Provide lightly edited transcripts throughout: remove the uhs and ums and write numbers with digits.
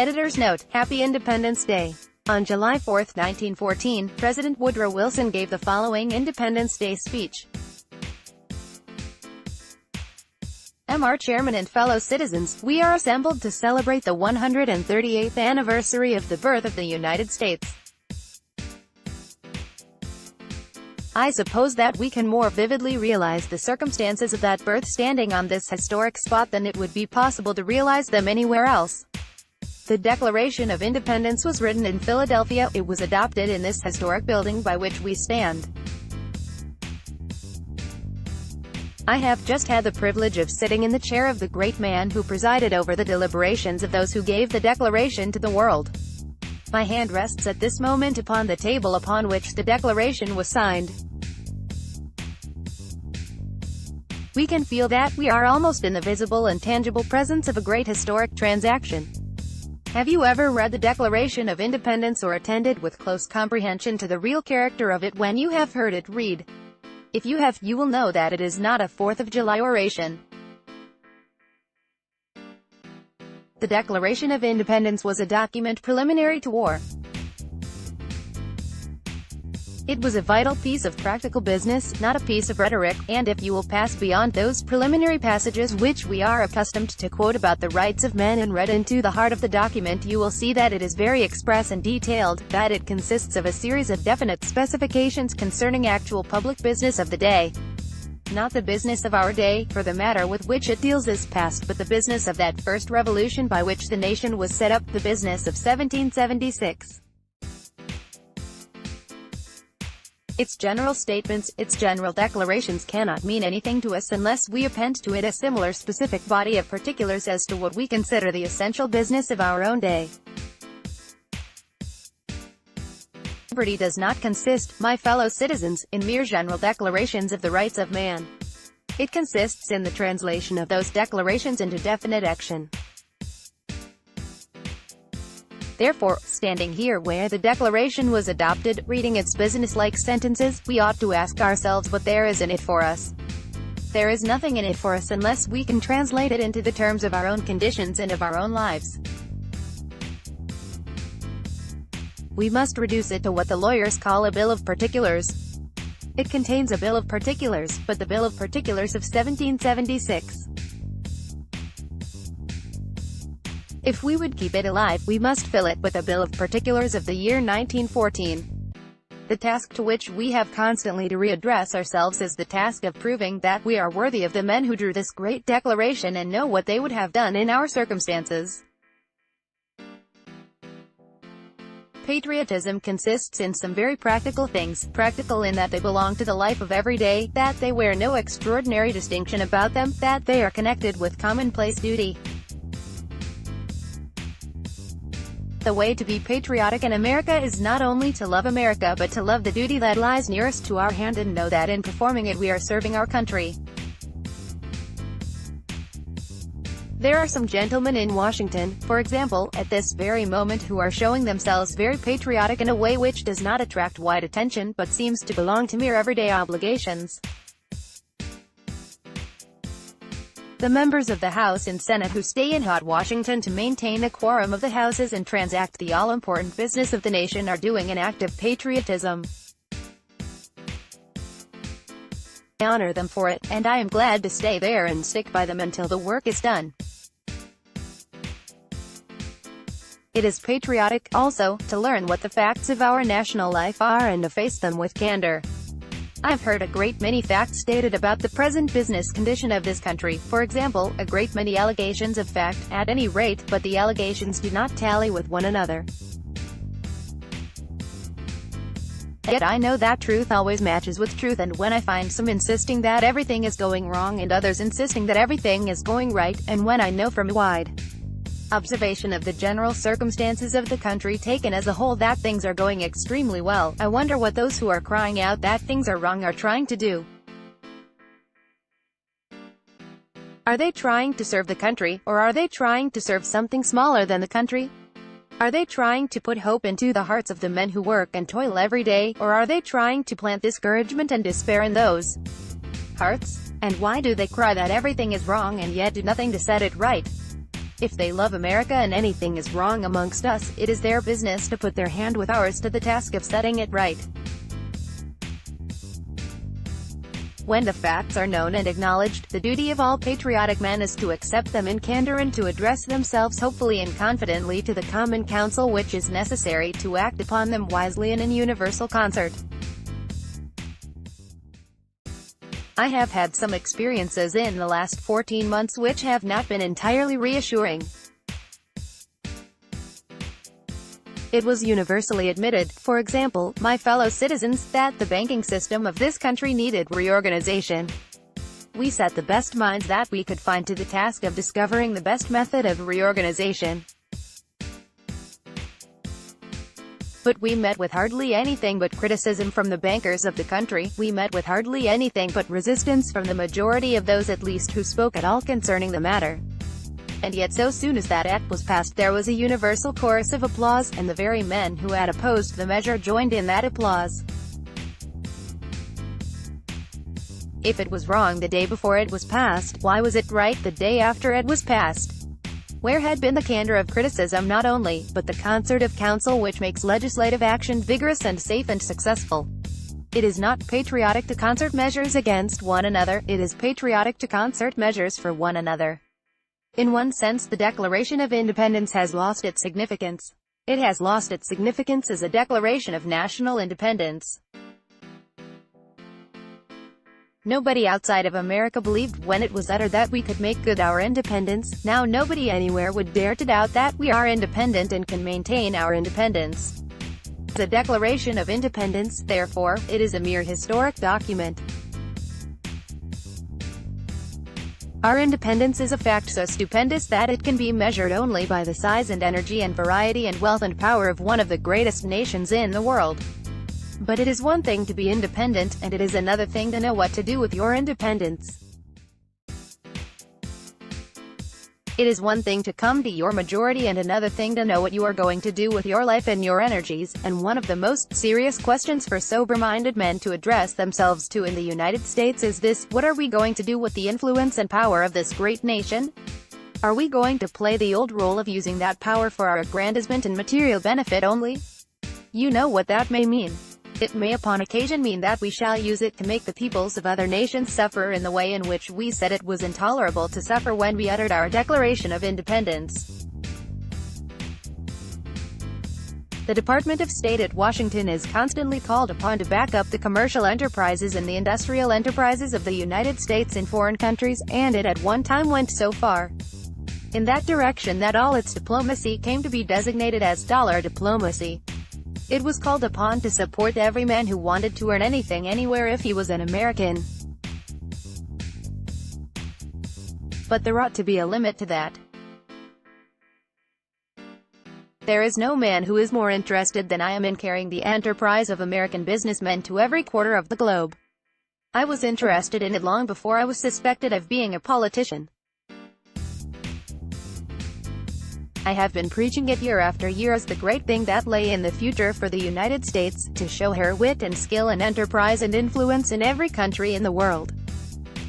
Editor's note: Happy Independence Day. On July 4, 1914, President Woodrow Wilson gave the following Independence Day speech. Our Chairman and fellow citizens, we are assembled to celebrate the 138th anniversary of the birth of the United States. I suppose that we can more vividly realize the circumstances of that birth standing on this historic spot than it would be possible to realize them anywhere else. The Declaration of Independence was written in Philadelphia. It was adopted in this historic building by which we stand. I have just had the privilege of sitting in the chair of the great man who presided over the deliberations of those who gave the Declaration to the world. My hand rests at this moment upon the table upon which the Declaration was signed. We can feel that we are almost in the visible and tangible presence of a great historic transaction. Have you ever read the Declaration of Independence or attended with close comprehension to the real character of it when you have heard it read? If you have, you will know that it is not a 4th of July oration. The Declaration of Independence was a document preliminary to war. It was a vital piece of practical business, not a piece of rhetoric, and if you will pass beyond those preliminary passages which we are accustomed to quote about the rights of men and read into the heart of the document, you will see that it is very express and detailed, that it consists of a series of definite specifications concerning actual public business of the day. Not the business of our day, for the matter with which it deals is past, but the business of that first revolution by which the nation was set up, the business of 1776. Its general statements, its general declarations cannot mean anything to us unless we append to it a similar specific body of particulars as to what we consider the essential business of our own day. Liberty does not consist, my fellow citizens, in mere general declarations of the rights of man. It consists in the translation of those declarations into definite action. Therefore, standing here where the Declaration was adopted, reading its business-like sentences, we ought to ask ourselves what there is in it for us. There is nothing in it for us unless we can translate it into the terms of our own conditions and of our own lives. We must reduce it to what the lawyers call a bill of particulars. It contains a bill of particulars, but the bill of particulars of 1776. If we would keep it alive, we must fill it with a bill of particulars of the year 1914. The task to which we have constantly to readdress ourselves is the task of proving that we are worthy of the men who drew this great declaration and know what they would have done in our circumstances. Patriotism consists in some very practical things, practical in that they belong to the life of every day, that they wear no extraordinary distinction about them, that they are connected with commonplace duty. The way to be patriotic in America is not only to love America but to love the duty that lies nearest to our hand and know that in performing it we are serving our country. There are some gentlemen in Washington, for example, at this very moment who are showing themselves very patriotic in a way which does not attract wide attention but seems to belong to mere everyday obligations. The members of the House and Senate who stay in hot Washington to maintain the quorum of the houses and transact the all-important business of the nation are doing an act of patriotism. I honor them for it, and I am glad to stay there and stick by them until the work is done. It is patriotic, also, to learn what the facts of our national life are and to face them with candor. I've heard a great many facts stated about the present business condition of this country, for example, a great many allegations of fact, at any rate, but the allegations do not tally with one another. Yet I know that truth always matches with truth, and when I find some insisting that everything is going wrong and others insisting that everything is going right, and when I know from wide observation of the general circumstances of the country taken as a whole that things are going extremely well, I wonder what those who are crying out that things are wrong are trying to do. Are they trying to serve the country, or are they trying to serve something smaller than the country? Are they trying to put hope into the hearts of the men who work and toil every day, or are they trying to plant discouragement and despair in those hearts? And why do they cry that everything is wrong and yet do nothing to set it right? If they love America and anything is wrong amongst us, it is their business to put their hand with ours to the task of setting it right. When the facts are known and acknowledged, the duty of all patriotic men is to accept them in candor and to address themselves hopefully and confidently to the common council which is necessary to act upon them wisely and in universal concert. I have had some experiences in the last 14 months which have not been entirely reassuring. It was universally admitted, for example, my fellow citizens, that the banking system of this country needed reorganization. We set the best minds that we could find to the task of discovering the best method of reorganization. But we met with hardly anything but criticism from the bankers of the country. We met with hardly anything but resistance from the majority of those at least who spoke at all concerning the matter. And yet so soon as that act was passed there was a universal chorus of applause, and the very men who had opposed the measure joined in that applause. If it was wrong the day before it was passed, why was it right the day after it was passed? Where had been the candor of criticism not only, but the concert of counsel which makes legislative action vigorous and safe and successful? It is not patriotic to concert measures against one another, it is patriotic to concert measures for one another. In one sense the Declaration of Independence has lost its significance. It has lost its significance as a declaration of national independence. Nobody outside of America believed when it was uttered that we could make good our independence. Now nobody anywhere would dare to doubt that we are independent and can maintain our independence. As a Declaration of Independence, therefore, it is a mere historic document. Our independence is a fact so stupendous that it can be measured only by the size and energy and variety and wealth and power of one of the greatest nations in the world. But it is one thing to be independent, and it is another thing to know what to do with your independence. It is one thing to come to your majority and another thing to know what you are going to do with your life and your energies, and one of the most serious questions for sober-minded men to address themselves to in the United States is this: what are we going to do with the influence and power of this great nation? Are we going to play the old role of using that power for our aggrandizement and material benefit only? You know what that may mean. It may upon occasion mean that we shall use it to make the peoples of other nations suffer in the way in which we said it was intolerable to suffer when we uttered our Declaration of Independence. The Department of State at Washington is constantly called upon to back up the commercial enterprises and the industrial enterprises of the United States in foreign countries, and it at one time went so far in that direction that all its diplomacy came to be designated as dollar diplomacy. It was called upon to support every man who wanted to earn anything anywhere if he was an American. But there ought to be a limit to that. There is no man who is more interested than I am in carrying the enterprise of American businessmen to every quarter of the globe. I was interested in it long before I was suspected of being a politician. I have been preaching it year after year as the great thing that lay in the future for the United States, to show her wit and skill and enterprise and influence in every country in the world.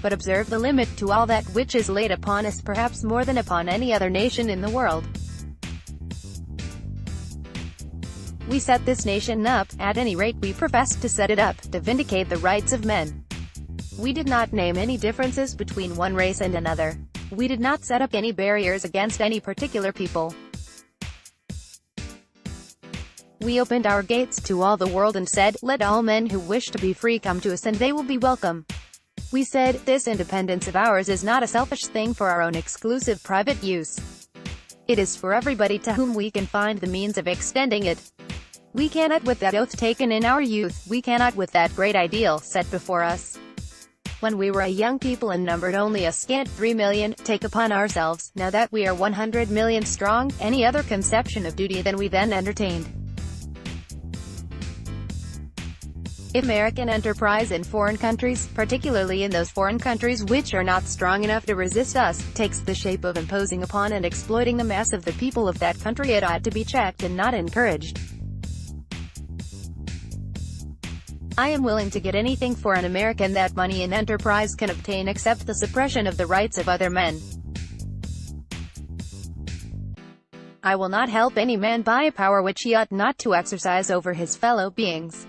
But observe the limit to all that which is laid upon us, perhaps more than upon any other nation in the world. We set this nation up, at any rate we profess to set it up, to vindicate the rights of men. We did not name any differences between one race and another. We did not set up any barriers against any particular people. We opened our gates to all the world and said, let all men who wish to be free come to us and they will be welcome. We said, this independence of ours is not a selfish thing for our own exclusive private use. It is for everybody to whom we can find the means of extending it. We cannot with that oath taken in our youth, we cannot with that great ideal set before us when we were a young people and numbered only a scant 3 million, take upon ourselves, now that we are 100 million strong, any other conception of duty than we then entertained. If American enterprise in foreign countries, particularly in those foreign countries which are not strong enough to resist us, takes the shape of imposing upon and exploiting the mass of the people of that country, it ought to be checked and not encouraged. I am willing to get anything for an American that money and enterprise can obtain except the suppression of the rights of other men. I will not help any man by a power which he ought not to exercise over his fellow beings.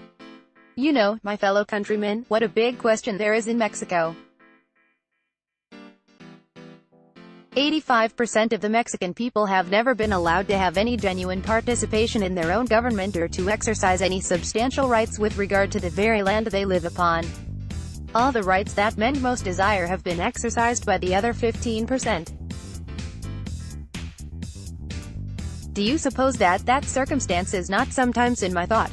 You know, my fellow countrymen, what a big question there is in Mexico. 85% of the Mexican people have never been allowed to have any genuine participation in their own government or to exercise any substantial rights with regard to the very land they live upon. All the rights that men most desire have been exercised by the other 15%. Do you suppose that circumstance is not sometimes in my thought?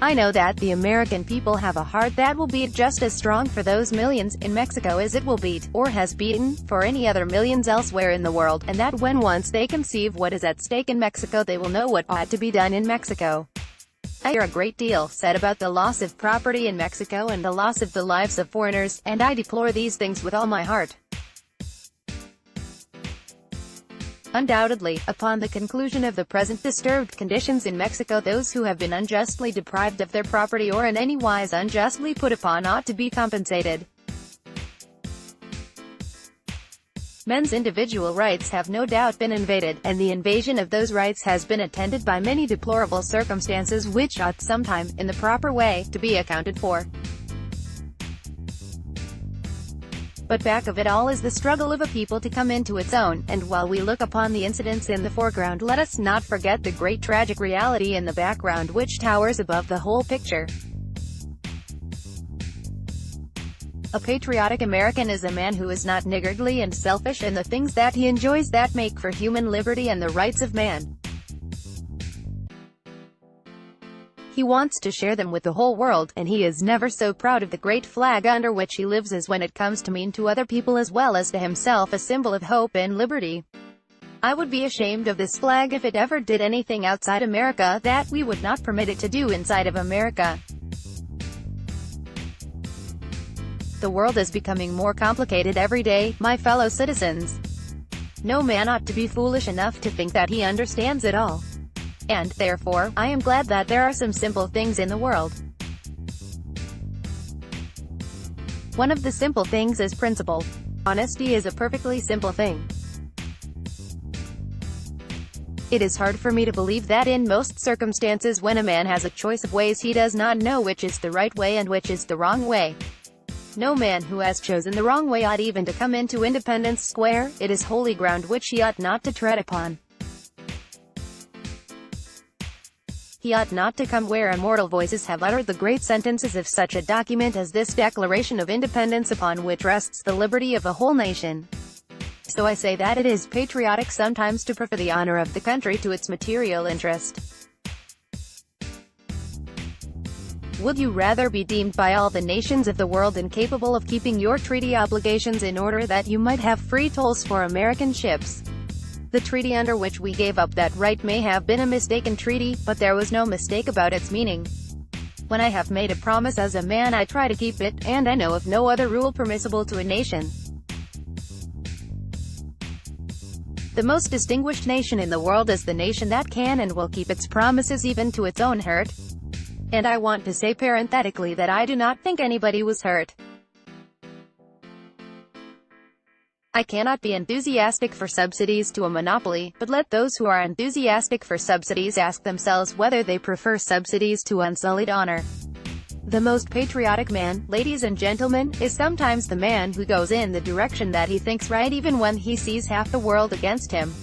I know that the American people have a heart that will beat just as strong for those millions in Mexico as it will beat, or has beaten, for any other millions elsewhere in the world, and that when once they conceive what is at stake in Mexico they will know what ought to be done in Mexico. I hear a great deal said about the loss of property in Mexico and the loss of the lives of foreigners, and I deplore these things with all my heart. Undoubtedly, upon the conclusion of the present disturbed conditions in Mexico, those who have been unjustly deprived of their property or in any wise unjustly put upon ought to be compensated. Men's individual rights have no doubt been invaded, and the invasion of those rights has been attended by many deplorable circumstances which ought sometime, in the proper way, to be accounted for. But back of it all is the struggle of a people to come into its own, and while we look upon the incidents in the foreground, let us not forget the great tragic reality in the background which towers above the whole picture. A patriotic American is a man who is not niggardly and selfish in the things that he enjoys that make for human liberty and the rights of man. He wants to share them with the whole world, and he is never so proud of the great flag under which he lives as when it comes to mean to other people as well as to himself a symbol of hope and liberty. I would be ashamed of this flag if it ever did anything outside America that we would not permit it to do inside of America. The world is becoming more complicated every day, my fellow citizens. No man ought to be foolish enough to think that he understands it all. And, therefore, I am glad that there are some simple things in the world. One of the simple things is principle. Honesty is a perfectly simple thing. It is hard for me to believe that in most circumstances when a man has a choice of ways he does not know which is the right way and which is the wrong way. No man who has chosen the wrong way ought even to come into Independence Square. It is holy ground which he ought not to tread upon. He ought not to come where immortal voices have uttered the great sentences of such a document as this Declaration of Independence upon which rests the liberty of a whole nation. So I say that it is patriotic sometimes to prefer the honor of the country to its material interest. Would you rather be deemed by all the nations of the world incapable of keeping your treaty obligations in order that you might have free tolls for American ships? The treaty under which we gave up that right may have been a mistaken treaty, but there was no mistake about its meaning. When I have made a promise as a man I try to keep it, and I know of no other rule permissible to a nation. The most distinguished nation in the world is the nation that can and will keep its promises even to its own hurt. And I want to say parenthetically that I do not think anybody was hurt. I cannot be enthusiastic for subsidies to a monopoly, but let those who are enthusiastic for subsidies ask themselves whether they prefer subsidies to unsullied honor. The most patriotic man, ladies and gentlemen, is sometimes the man who goes in the direction that he thinks right even when he sees half the world against him.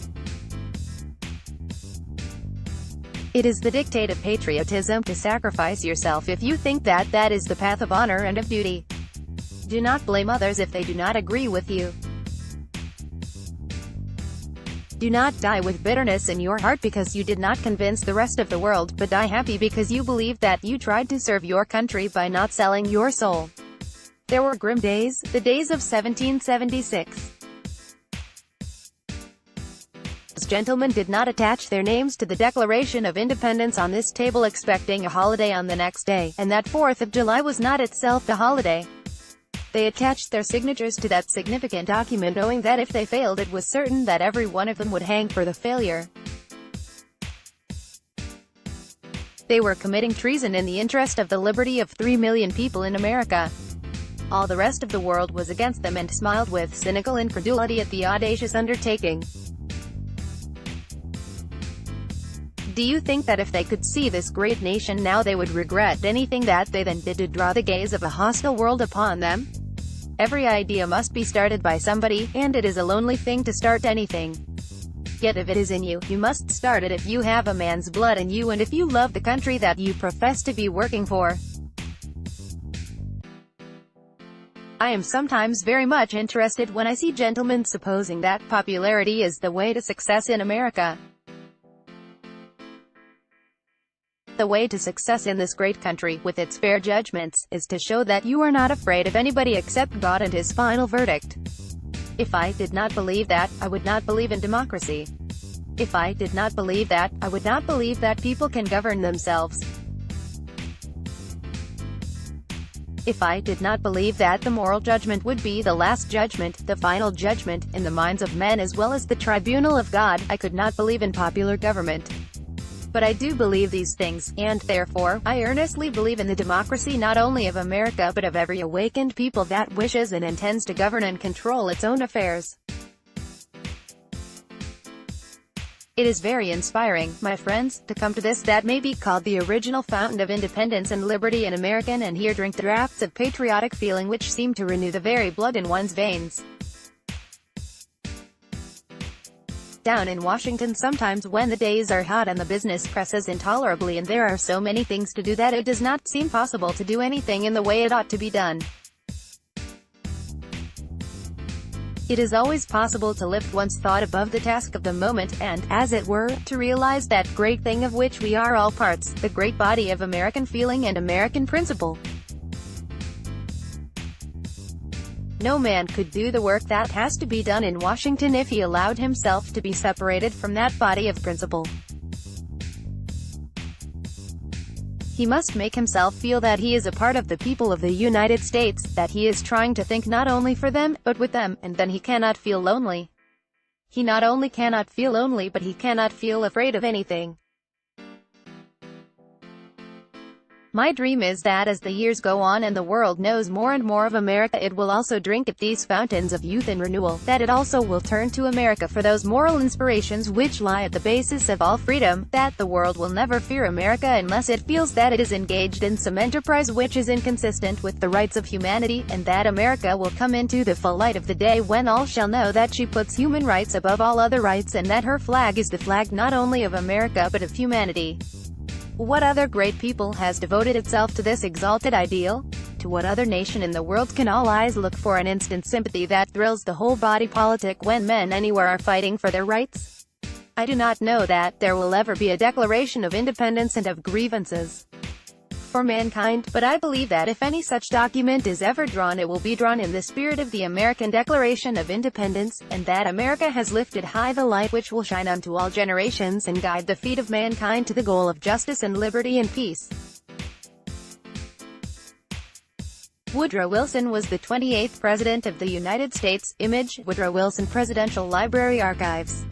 It is the dictate of patriotism to sacrifice yourself if you think that that is the path of honor and of duty. Do not blame others if they do not agree with you. Do not die with bitterness in your heart because you did not convince the rest of the world, but die happy because you believed that you tried to serve your country by not selling your soul. There were grim days, the days of 1776. Gentlemen did not attach their names to the Declaration of Independence on this table expecting a holiday on the next day, and that 4th of July was not itself a holiday. They attached their signatures to that significant document knowing that if they failed it was certain that every one of them would hang for the failure. They were committing treason in the interest of the liberty of 3 million people in America. All the rest of the world was against them and smiled with cynical incredulity at the audacious undertaking. Do you think that if they could see this great nation now they would regret anything that they then did to draw the gaze of a hostile world upon them? Every idea must be started by somebody, and it is a lonely thing to start anything. Yet if it is in you, you must start it if you have a man's blood in you and if you love the country that you profess to be working for. I am sometimes very much interested when I see gentlemen supposing that popularity is the way to success in America. The way to success in this great country, with its fair judgments, is to show that you are not afraid of anybody except God and His final verdict. If I did not believe that, I would not believe in democracy. If I did not believe that, I would not believe that people can govern themselves. If I did not believe that the moral judgment would be the last judgment, the final judgment, in the minds of men as well as the tribunal of God, I could not believe in popular government. But I do believe these things, and therefore, I earnestly believe in the democracy not only of America but of every awakened people that wishes and intends to govern and control its own affairs. It is very inspiring, my friends, to come to this that may be called the original fountain of independence and liberty in American, and here drink the draughts of patriotic feeling which seem to renew the very blood in one's veins. Down in Washington sometimes when the days are hot and the business presses intolerably and there are so many things to do that it does not seem possible to do anything in the way it ought to be done. It is always possible to lift one's thought above the task of the moment and, as it were, to realize that great thing of which we are all parts, the great body of American feeling and American principle. No man could do the work that has to be done in Washington if he allowed himself to be separated from that body of principle. He must make himself feel that he is a part of the people of the United States, that he is trying to think not only for them, but with them, and then he cannot feel lonely. He not only cannot feel lonely but he cannot feel afraid of anything. My dream is that as the years go on and the world knows more and more of America, it will also drink at these fountains of youth and renewal, that it also will turn to America for those moral inspirations which lie at the basis of all freedom, that the world will never fear America unless it feels that it is engaged in some enterprise which is inconsistent with the rights of humanity, and that America will come into the full light of the day when all shall know that she puts human rights above all other rights and that her flag is the flag not only of America but of humanity. What other great people has devoted itself to this exalted ideal? To what other nation in the world can all eyes look for an instant sympathy that thrills the whole body politic when men anywhere are fighting for their rights? I do not know that there will ever be a declaration of independence and of grievances for mankind, but I believe that if any such document is ever drawn it will be drawn in the spirit of the American Declaration of Independence, and that America has lifted high the light which will shine unto all generations and guide the feet of mankind to the goal of justice and liberty and peace. Woodrow Wilson was the 28th President of the United States. Image, Woodrow Wilson Presidential Library Archives.